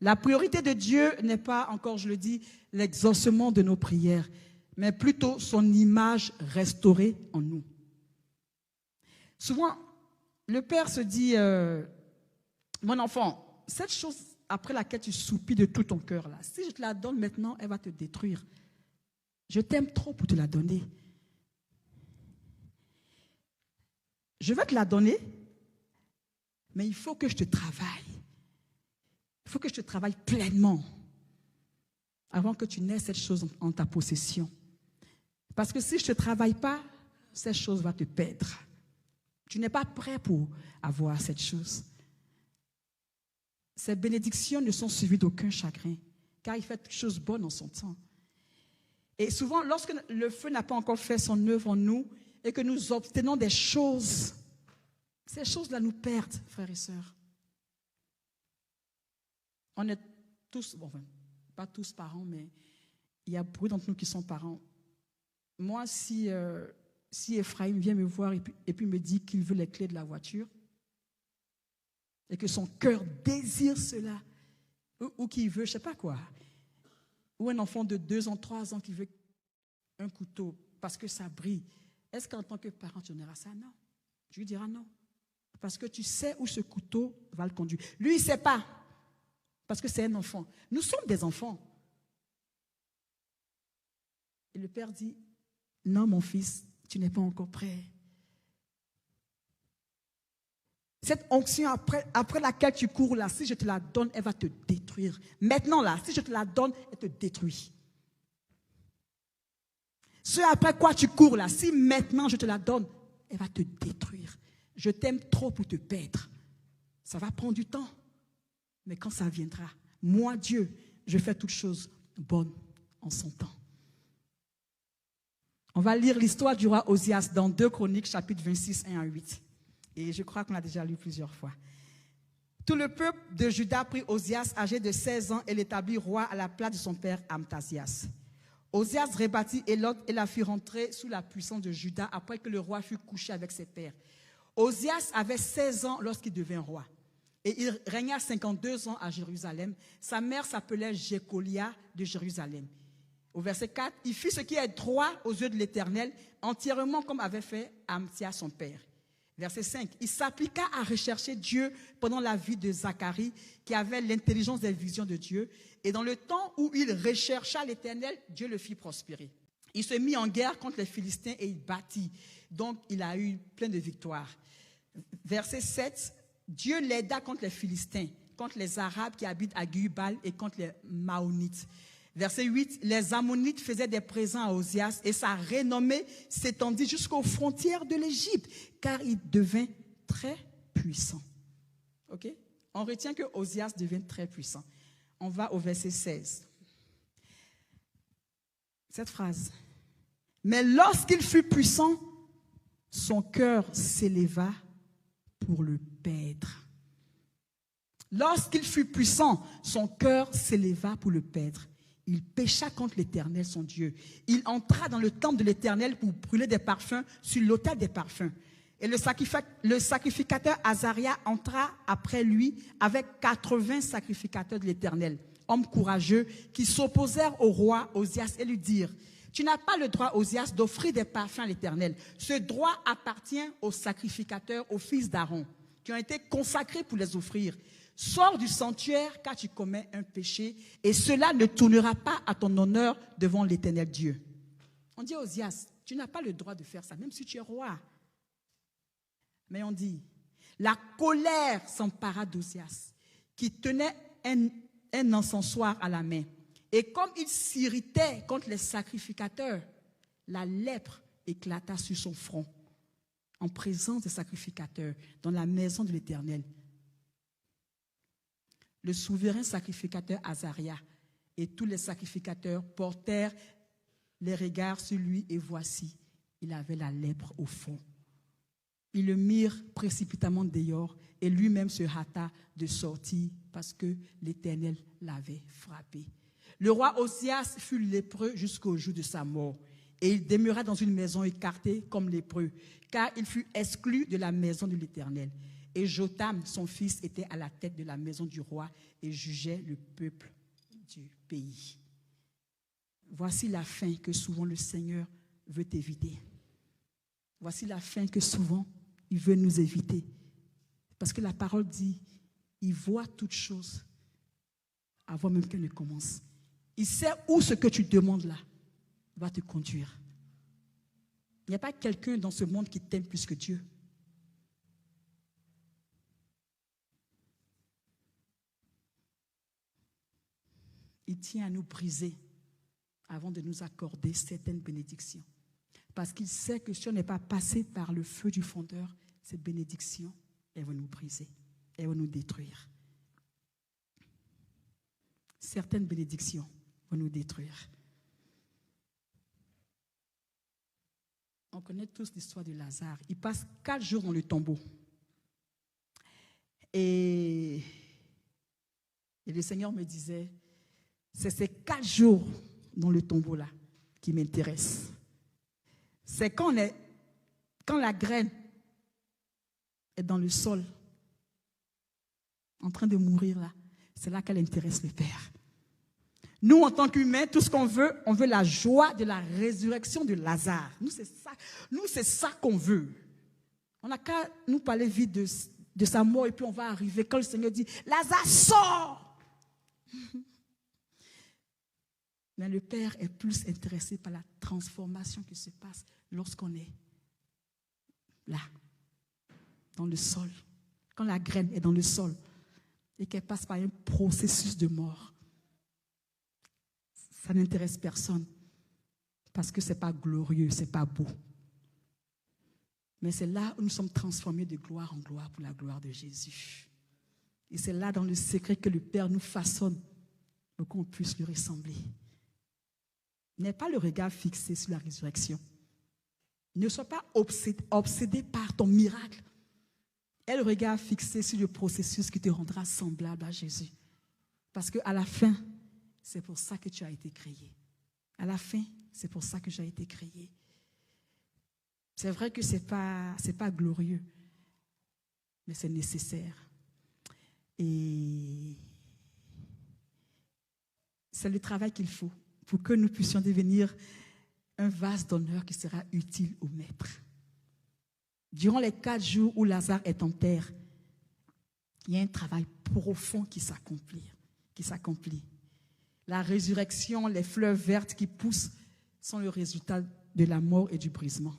La priorité de Dieu n'est pas, encore je le dis, l'exaucement de nos prières, mais plutôt son image restaurée en nous. Souvent, le père se dit, mon enfant, cette chose après laquelle tu soupires de tout ton cœur, là, si je te la donne maintenant, elle va te détruire. Je t'aime trop pour te la donner. Je vais te la donner, mais il faut que je te travaille. Il faut que je te travaille pleinement avant que tu n'aies cette chose en ta possession. Parce que si je ne te travaille pas, cette chose va te perdre. Tu n'es pas prêt pour avoir cette chose. Ces bénédictions ne sont suivies d'aucun chagrin, car il fait toutes choses bonnes en son temps. Et souvent, lorsque le feu n'a pas encore fait son œuvre en nous et que nous obtenons des choses, ces choses-là nous perdent, frères et sœurs. On est tous, bon, enfin, pas tous parents, mais il y a beaucoup d'entre nous qui sont parents. Moi, si Ephraim vient me voir et puis me dit qu'il veut les clés de la voiture et que son cœur désire cela, ou qu'il veut, je ne sais pas quoi, ou un enfant de 2 ans, 3 ans qui veut un couteau parce que ça brille, est-ce qu'en tant que parent, tu donneras ça? Non. Tu lui diras non. Parce que tu sais où ce couteau va le conduire. Lui, il ne sait pas. Parce que c'est un enfant. Nous sommes des enfants. Et le père dit, non, mon fils, tu n'es pas encore prêt. Cette onction après laquelle tu cours là, si je te la donne, elle va te détruire. Maintenant là, si je te la donne, elle te détruit. Ce après quoi tu cours là, si maintenant je te la donne, elle va te détruire. Je t'aime trop pour te perdre. Ça va prendre du temps. Mais quand ça viendra, moi, Dieu, je fais toutes choses bonnes en son temps. On va lire l'histoire du roi Osias dans 2 Chroniques, chapitre 26, 1 à 8. Et je crois qu'on l'a déjà lu plusieurs fois. Tout le peuple de Juda prit Osias, âgé de 16 ans, et l'établit roi à la place de son père Amtasias. Osias rebâtit Élot et la fit rentrer sous la puissance de Juda après que le roi fut couché avec ses pères. Osias avait 16 ans lorsqu'il devint roi. Et il régna 52 ans à Jérusalem. Sa mère s'appelait Jécolia de Jérusalem. Au verset 4, il fit ce qui est droit aux yeux de l'Éternel, entièrement comme avait fait Amtsias son père. Verset 5, il s'appliqua à rechercher Dieu pendant la vie de Zacharie, qui avait l'intelligence des visions de Dieu. Et dans le temps où il rechercha l'Éternel, Dieu le fit prospérer. Il se mit en guerre contre les Philistins et il battit. Donc, il a eu plein de victoires. Verset 7, Dieu l'aida contre les Philistins, contre les Arabes qui habitent à Gubal et contre les Maonites. Verset 8, les Ammonites faisaient des présents à Osias et sa renommée s'étendit jusqu'aux frontières de l'Égypte, car il devint très puissant. Ok? On retient que Osias devient très puissant. On va au verset 16. Cette phrase. Mais lorsqu'il fut puissant, son cœur s'éleva pour le perdre. Lorsqu'il fut puissant, son cœur s'éleva pour le perdre. Il pécha contre l'Éternel, son Dieu. Il entra dans le temple de l'Éternel pour brûler des parfums sur l'autel des parfums. Et le sacrificateur Azaria entra après lui avec 80 sacrificateurs de l'Éternel, hommes courageux, qui s'opposèrent au roi Osias et lui dirent, « Tu n'as pas le droit, Osias, d'offrir des parfums à l'Éternel. Ce droit appartient aux sacrificateurs, aux fils d'Aaron, qui ont été consacrés pour les offrir. Sors du sanctuaire car tu commets un péché et cela ne tournera pas à ton honneur devant l'Éternel Dieu. » On dit à Osias, tu n'as pas le droit de faire ça, même si tu es roi. Mais on dit, la colère s'empara d'Osias, qui tenait un encensoir à la main. Et comme il s'irritait contre les sacrificateurs, la lèpre éclata sur son front, en présence des sacrificateurs, dans la maison de l'Éternel. Le souverain sacrificateur Azaria et tous les sacrificateurs portèrent les regards sur lui et voici, il avait la lèpre au front. Ils le mirent précipitamment dehors et lui-même se hâta de sortir parce que l'Éternel l'avait frappé. Le roi Osias fut lépreux jusqu'au jour de sa mort et il demeura dans une maison écartée comme lépreux, car il fut exclu de la maison de l'Éternel. Et Jotam, son fils, était à la tête de la maison du roi et jugeait le peuple du pays. Voici la fin que souvent le Seigneur veut éviter. Voici la fin que souvent il veut nous éviter. Parce que la parole dit, il voit toutes choses avant même qu'elle ne commence. Il sait où ce que tu demandes là va te conduire. Il n'y a pas quelqu'un dans ce monde qui t'aime plus que Dieu. Il tient à nous briser avant de nous accorder certaines bénédictions. Parce qu'il sait que si on n'est pas passé par le feu du fondeur, cette bénédiction, elle va nous briser, elle va nous détruire. Certaines bénédictions vont nous détruire. On connaît tous l'histoire de Lazare. Il passe 4 jours dans le tombeau. Et le Seigneur me disait, c'est ces 4 jours dans le tombeau là qui m'intéressent. C'est quand la graine est dans le sol, en train de mourir là, c'est là qu'elle intéresse le Père. Nous, en tant qu'humains, tout ce qu'on veut, on veut la joie de la résurrection de Lazare. Nous, c'est ça qu'on veut. On n'a qu'à nous parler vite de sa mort et puis on va arriver quand le Seigneur dit, Lazare, sort! Mais le Père est plus intéressé par la transformation qui se passe lorsqu'on est là, dans le sol. Quand la graine est dans le sol et qu'elle passe par un processus de mort. Ça n'intéresse personne parce que ce n'est pas glorieux, ce n'est pas beau. Mais c'est là où nous sommes transformés de gloire en gloire pour la gloire de Jésus. Et c'est là dans le secret que le Père nous façonne pour qu'on puisse lui ressembler. N'aie pas le regard fixé sur la résurrection. Ne sois pas obsédé par ton miracle. Aie le regard fixé sur le processus qui te rendra semblable à Jésus. Parce qu'à la fin, c'est pour ça que tu as été créé. À la fin, c'est pour ça que j'ai été créé. C'est vrai que ce n'est pas glorieux, mais c'est nécessaire. Et c'est le travail qu'il faut pour que nous puissions devenir un vase d'honneur qui sera utile au Maître. Durant les 4 jours où Lazare est en terre, il y a un travail profond qui s'accomplit. La résurrection, les fleurs vertes qui poussent sont le résultat de la mort et du brisement.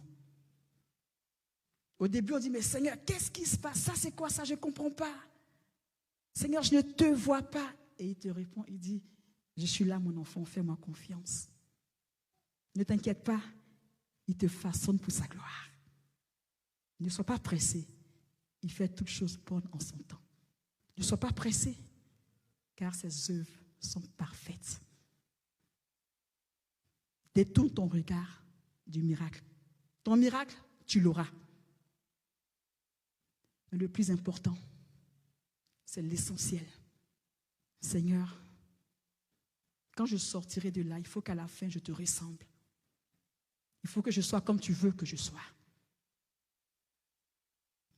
Au début, on dit, mais Seigneur, qu'est-ce qui se passe? Ça, c'est quoi ça? Je ne comprends pas. Seigneur, je ne te vois pas. Et il te répond, il dit, je suis là, mon enfant, fais-moi confiance. Ne t'inquiète pas, il te façonne pour sa gloire. Ne sois pas pressé. Il fait toutes choses bonnes en son temps. Ne sois pas pressé, car ses œuvres sont parfaites. Détourne ton regard du miracle. Ton miracle, tu l'auras. Mais le plus important, c'est l'essentiel. Seigneur, quand je sortirai de là, il faut qu'à la fin, je te ressemble. Il faut que je sois comme tu veux que je sois.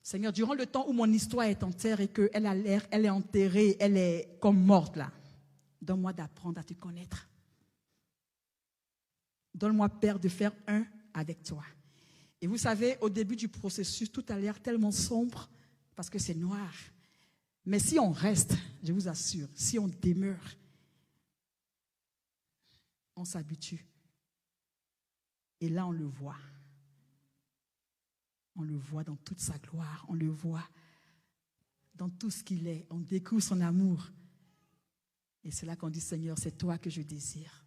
Seigneur, durant le temps où mon histoire est en terre et qu'elle a l'air, elle est enterrée, elle est comme morte là, donne-moi d'apprendre à te connaître. Donne-moi, Père, de faire un avec toi. Et vous savez, au début du processus, tout a l'air tellement sombre parce que c'est noir. Mais si on reste, je vous assure, si on demeure, on s'habitue. Et là, on le voit. On le voit dans toute sa gloire. On le voit dans tout ce qu'il est. On découvre son amour. Et c'est là qu'on dit, Seigneur, c'est toi que je désire.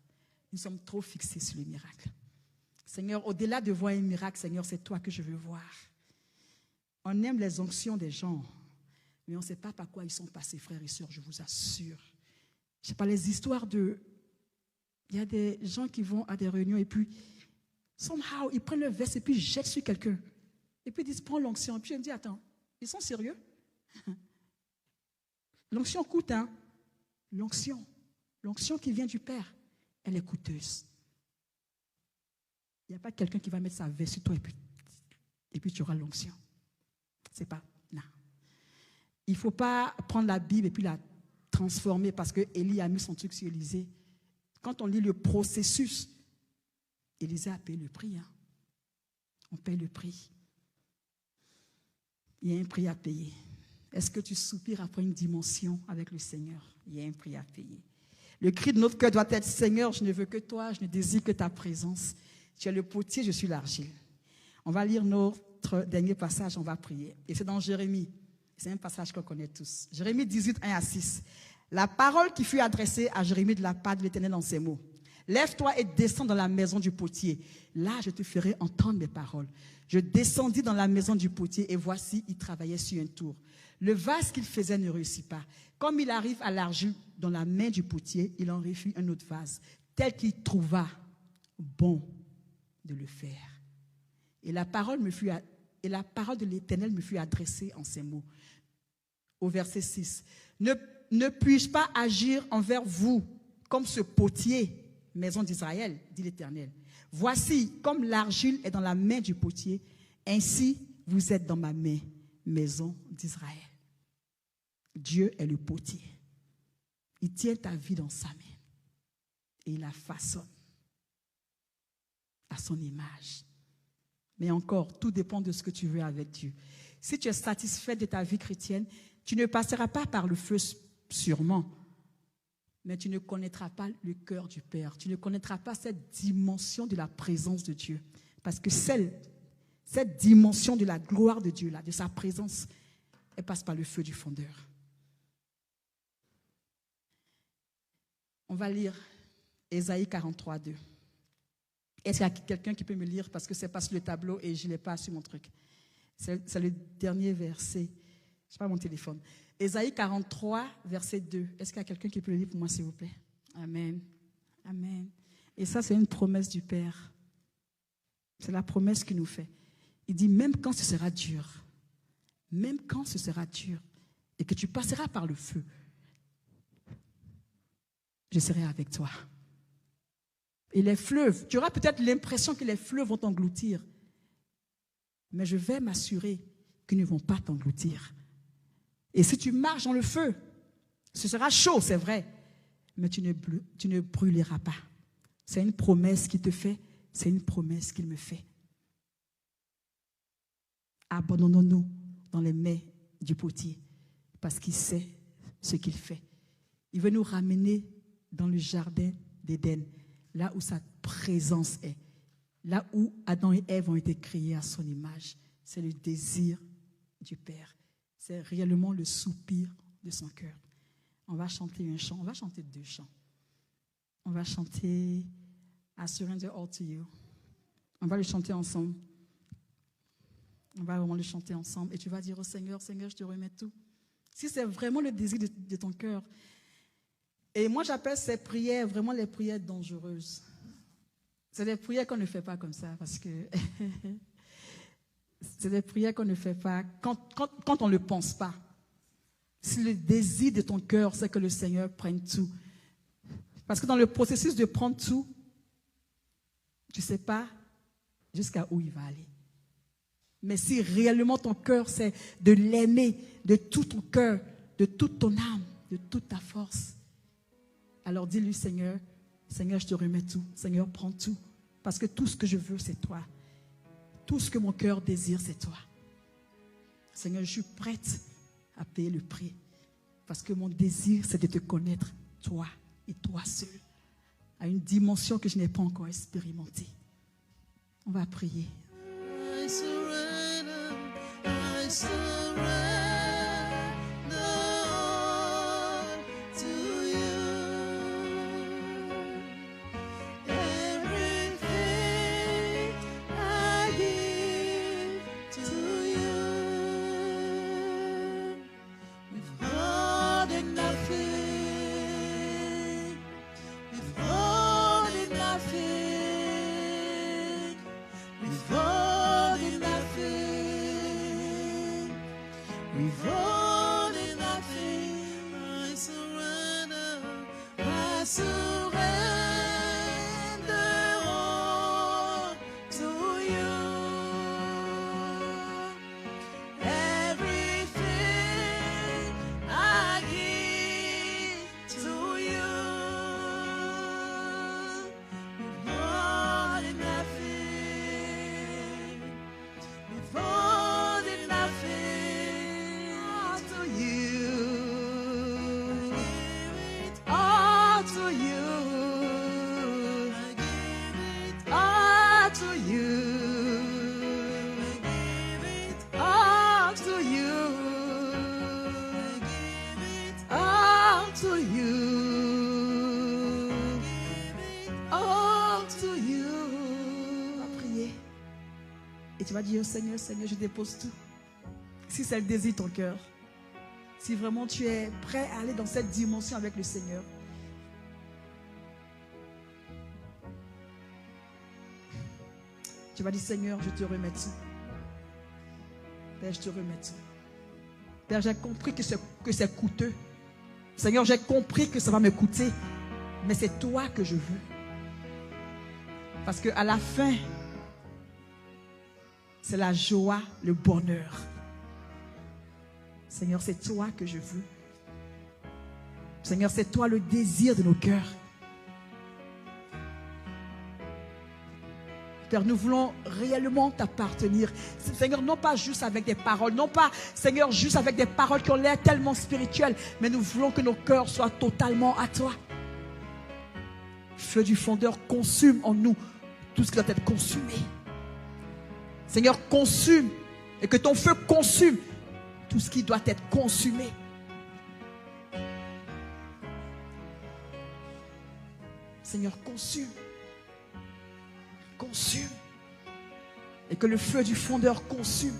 Nous sommes trop fixés sur le miracle. Seigneur, au-delà de voir un miracle, Seigneur, c'est toi que je veux voir. On aime les onctions des gens, mais on ne sait pas par quoi ils sont passés, frères et sœurs, je vous assure. Je ne sais pas, les histoires de... Il y a des gens qui vont à des réunions et puis, somehow, ils prennent le verset et puis ils jettent sur quelqu'un. Et puis ils disent, prends l'onction. Et puis je me dis, attends, ils sont sérieux? L'onction coûte, hein? L'onction qui vient du Père, elle est coûteuse. Il n'y a pas quelqu'un qui va mettre sa veste sur toi et puis tu auras l'onction. C'est pas, non. Il ne faut pas prendre la Bible et puis la transformer parce que Élie a mis son truc sur Élisée. Quand on lit le processus, Élisée a payé le prix. Hein. On paye le prix. Il y a un prix à payer. Est-ce que tu soupires après une dimension avec le Seigneur? Il y a un prix à payer. Le cri de notre cœur doit être, Seigneur, je ne veux que toi, je ne désire que ta présence. Tu es le potier, je suis l'argile. On va lire notre dernier passage, on va prier. Et c'est dans Jérémie. C'est un passage qu'on connaît tous. Jérémie 18, 1 à 6. La parole qui fut adressée à Jérémie de la part de l'Éternel dans ces mots. Lève-toi et descends dans la maison du potier. Là, je te ferai entendre mes paroles. Je descendis dans la maison du potier et voici, il travaillait sur un tour. Le vase qu'il faisait ne réussit pas. Comme il arrive à l'argile dans la main du potier, il en refit un autre vase, tel qu'il trouva bon de le faire. Et la parole de l'Éternel me fut adressée en ces mots. Au verset 6. Ne puis-je pas agir envers vous comme ce potier, maison d'Israël, dit l'Éternel. Voici, comme l'argile est dans la main du potier, ainsi vous êtes dans ma main, maison d'Israël. Dieu est le potier. Il tient ta vie dans sa main et il la façonne à son image. Mais encore, tout dépend de ce que tu veux avec Dieu. Si tu es satisfait de ta vie chrétienne, tu ne passeras pas par le feu sûrement, mais tu ne connaîtras pas le cœur du Père. Tu ne connaîtras pas cette dimension de la présence de Dieu. Parce que cette dimension de la gloire de Dieu, là, de sa présence, elle passe par le feu du fondeur. On va lire Ésaïe 43, 2. Est-ce qu'il y a quelqu'un qui peut me lire parce que c'est pas sur le tableau et je ne l'ai pas sur mon truc. C'est le dernier verset. Je n'ai pas mon téléphone. Ésaïe 43, verset 2. Est-ce qu'il y a quelqu'un qui peut le lire pour moi, s'il vous plaît? Amen. Amen. Et ça, c'est une promesse du Père. C'est la promesse qu'il nous fait. Il dit, même quand ce sera dur, et que tu passeras par le feu, je serai avec toi. Et les fleuves, tu auras peut-être l'impression que les fleuves vont t'engloutir, mais je vais m'assurer qu'ils ne vont pas t'engloutir. Et si tu marches dans le feu, ce sera chaud, c'est vrai, mais tu ne brûleras pas. C'est une promesse qu'il te fait, c'est une promesse qu'il me fait. Abandonnons-nous dans les mains du potier, parce qu'il sait ce qu'il fait. Il veut nous ramener dans le jardin d'Éden, là où sa présence est, là où Adam et Ève ont été créés à son image. C'est le désir du Père. C'est réellement le soupir de son cœur. On va chanter un chant, on va chanter 2 chants. On va chanter I Surrender All to You. On va le chanter ensemble. On va vraiment le chanter ensemble. Et tu vas dire au Seigneur, Seigneur, je te remets tout. Si c'est vraiment le désir de ton cœur. Et moi, j'appelle ces prières vraiment les prières dangereuses. C'est des prières qu'on ne fait pas comme ça parce que c'est des prières qu'on ne fait pas quand on ne le pense pas. Si le désir de ton cœur, c'est que le Seigneur prenne tout. Parce que dans le processus de prendre tout, tu ne sais pas jusqu'à où il va aller. Mais si réellement ton cœur, c'est de l'aimer de tout ton cœur, de toute ton âme, de toute ta force, alors dis-lui, Seigneur, je te remets tout. Seigneur, prends tout. Parce que tout ce que je veux, c'est toi. Tout ce que mon cœur désire, c'est toi. Seigneur, je suis prête à payer le prix. Parce que mon désir, c'est de te connaître, toi et toi seul, à une dimension que je n'ai pas encore expérimentée. On va prier. I surrender, I surrender. Nothing. all to you. Everything I give to you. More than nothing. More than nothing. All to you. All to you. All to you. All to you. All to you. All to you. On va prier. Et tu vas dire, Seigneur, Seigneur, je dépose tout. Si c'est le désir de ton cœur. Si vraiment tu es prêt à aller dans cette dimension avec le Seigneur. Tu vas dire, Seigneur, je te remets tout. Père, je te remets tout. Père, j'ai compris que c'est coûteux. Seigneur, j'ai compris que ça va me coûter. Mais c'est toi que je veux. Parce qu'à la fin, c'est la joie, le bonheur. Seigneur, c'est toi que je veux. Seigneur, c'est toi le désir de nos cœurs. Père, nous voulons réellement t'appartenir. Seigneur, non pas juste avec des paroles, non pas, Seigneur, juste avec des paroles qui ont l'air tellement spirituelles, mais nous voulons que nos cœurs soient totalement à toi. Feu du fondeur, consume en nous tout ce qui doit être consumé. Seigneur, consume, et que ton feu consume tout ce qui doit être consumé. Seigneur, consume. Consume. Et que le feu du fondeur consume.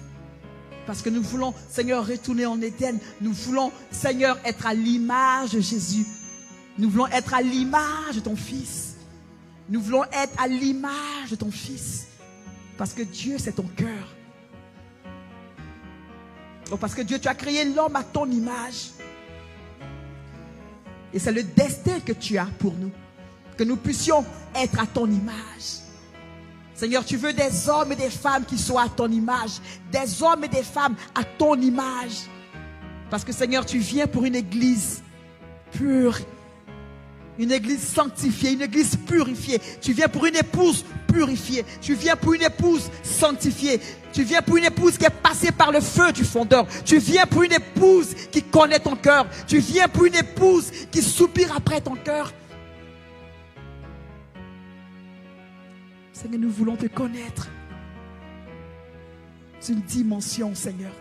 Parce que nous voulons, Seigneur, retourner en Éden. Nous voulons, Seigneur, être à l'image de Jésus. Nous voulons être à l'image de ton Fils. Nous voulons être à l'image de ton Fils. Parce que Dieu, c'est ton cœur. Parce que Dieu, tu as créé l'homme à ton image. Et c'est le destin que tu as pour nous. Que nous puissions être à ton image. Seigneur, tu veux des hommes et des femmes qui soient à ton image. Des hommes et des femmes à ton image. Parce que Seigneur, tu viens pour une église pure. Une église sanctifiée, une église purifiée. Tu viens pour une épouse purifiée. Tu viens pour une épouse sanctifiée. Tu viens pour une épouse qui est passée par le feu du fondeur. Tu viens pour une épouse qui connaît ton cœur. Tu viens pour une épouse qui soupire après ton cœur. Seigneur, nous voulons te connaître. C'est une dimension, Seigneur.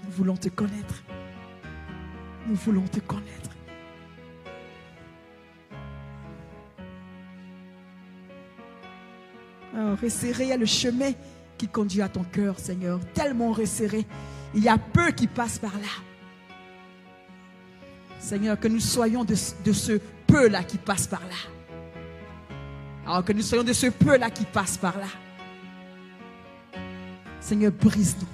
Nous voulons te connaître. Nous voulons te connaître. Alors, resserré, il y a le chemin qui conduit à ton cœur, Seigneur. Tellement resserré. Il y a peu qui passent par là. Seigneur, que nous soyons de ce peu-là qui passe par là. Alors que nous soyons de ce peu-là qui passe par là. Seigneur, brise-nous.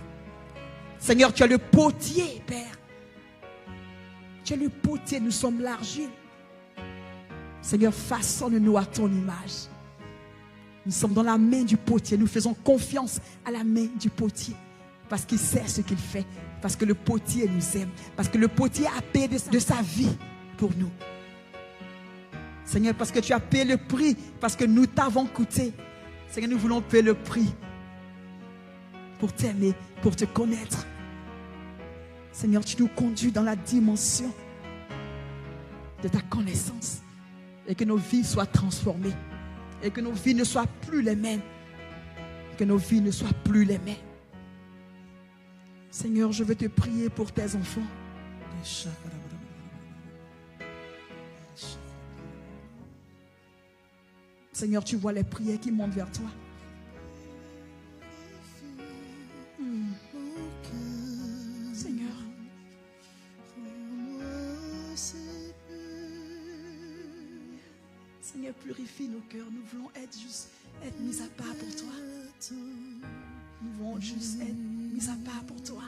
Seigneur, tu es le potier, Père. Tu es le potier, nous sommes l'argile. Seigneur, façonne-nous à ton image. Nous sommes dans la main du potier. Nous faisons confiance à la main du potier. Parce qu'il sait ce qu'il fait. Parce que le potier nous aime. Parce que le potier a payé de sa vie pour nous. Seigneur, parce que tu as payé le prix, parce que nous t'avons coûté. Seigneur, nous voulons payer le prix pour t'aimer, pour te connaître. Seigneur, tu nous conduis dans la dimension de ta connaissance et que nos vies soient transformées et que nos vies ne soient plus les mêmes. Que nos vies ne soient plus les mêmes. Seigneur, je veux te prier pour tes enfants. Seigneur, tu vois les prières qui montent vers toi. Seigneur. Seigneur, purifie nos cœurs. Nous voulons être mis à part pour toi. Nous voulons juste être mis à part pour toi.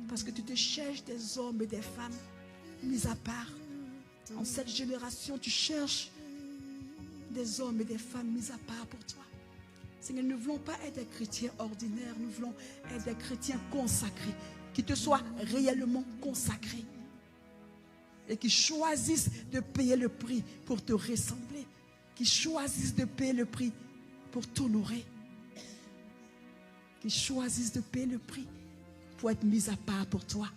Parce que tu te cherches des hommes et des femmes mis à part. En cette génération, tu cherches des hommes et des femmes mis à part pour toi. Seigneur, nous ne voulons pas être des chrétiens ordinaires, nous voulons être des chrétiens consacrés, qui te soient réellement consacrés et qui choisissent de payer le prix pour te ressembler, qui choisissent de payer le prix pour t'honorer, qui choisissent de payer le prix pour être mis à part pour toi.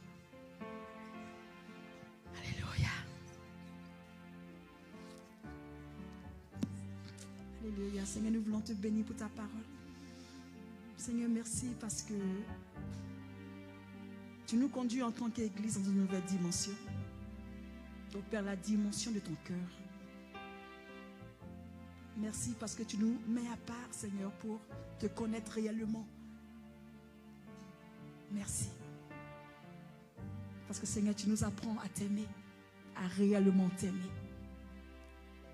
Alléluia. Alléluia. Seigneur, nous voulons te bénir pour ta parole. Seigneur, merci parce que tu nous conduis en tant qu'Église dans une nouvelle dimension. Oh Père, la dimension de ton cœur. Merci parce que tu nous mets à part, Seigneur, pour te connaître réellement. Merci. Parce que, Seigneur, tu nous apprends à t'aimer, à réellement t'aimer.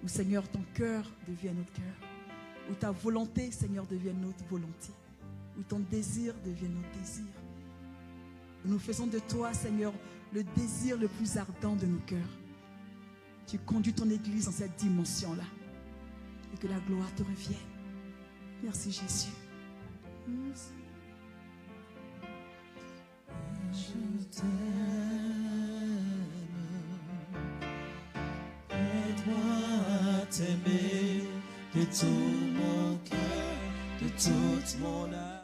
Où, Seigneur, ton cœur devient notre cœur. Où ta volonté, Seigneur, devient notre volonté. Où ton désir devient notre désir. Où nous faisons de toi, Seigneur, le désir le plus ardent de nos cœurs. Tu conduis ton Église dans cette dimension-là. Et que la gloire te revienne. Merci Jésus. Je t'aime. Aide-moi à t'aimer de tout mon cœur, de toute mon âme.